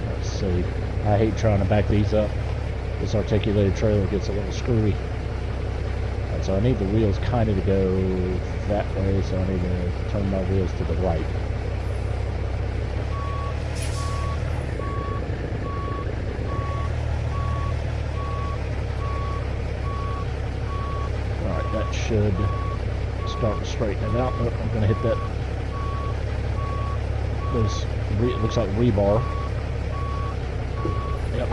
Let's see. I hate trying to back these up. This articulated trailer gets a little screwy. So I need the wheels kind of to go that way, so I need to turn my wheels to the right. Alright, that should start to straighten it out. Oh, I'm going to hit that. It looks like rebar. Yep.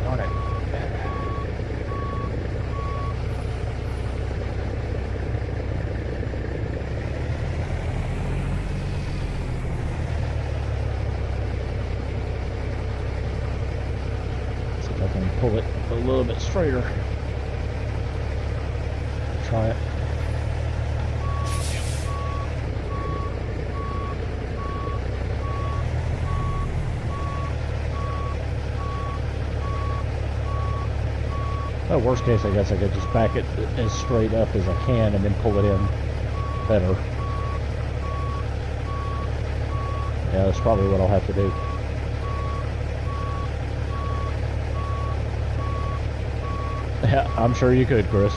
Darn it. Pull it a little bit straighter. Try it. Oh, worst case, I guess I could just back it as straight up as I can and then pull it in better. Yeah, that's probably what I'll have to do. Yeah, I'm sure you could, Chris.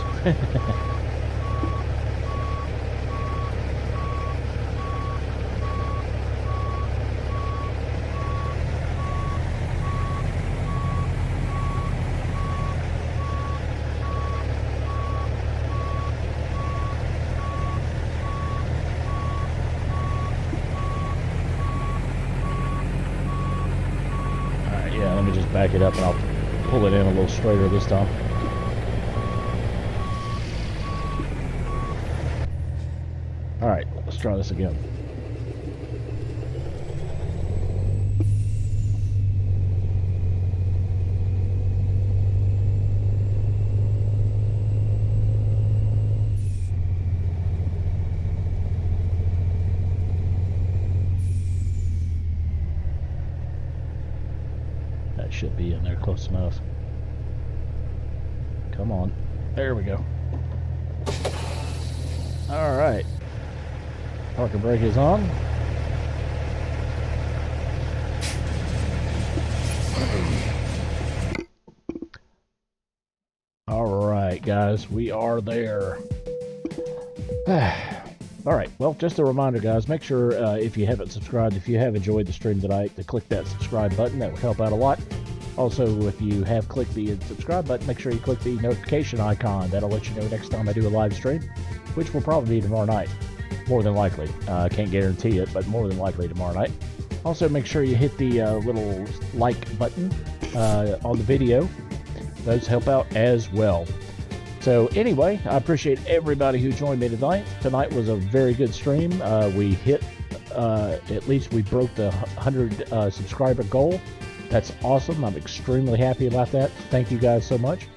Alright, yeah, let me just back it up and I'll pull it in a little straighter this time. Alright, let's try this again. That should be in there close enough. Come on. There we go. Alright. Parking brake is on. Alright guys, we are there. Alright, well, just a reminder guys, make sure if you haven't subscribed, if you have enjoyed the stream tonight, to click that subscribe button. That would help out a lot. Also, if you have clicked the subscribe button, make sure you click the notification icon. That'll let you know next time I do a live stream, which will probably be tomorrow night. More than likely. I can't guarantee it, but more than likely tomorrow night. Also, make sure you hit the little like button on the video. Those help out as well. So anyway, I appreciate everybody who joined me tonight. Tonight was a very good stream. We hit, at least we broke the 100 subscriber goal. That's awesome. I'm extremely happy about that. Thank you guys so much.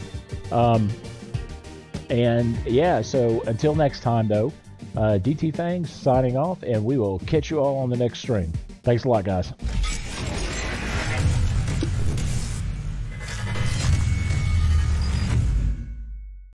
And yeah, so until next time, though, DTfang signing off, and we will catch you all on the next stream. Thanks a lot, guys.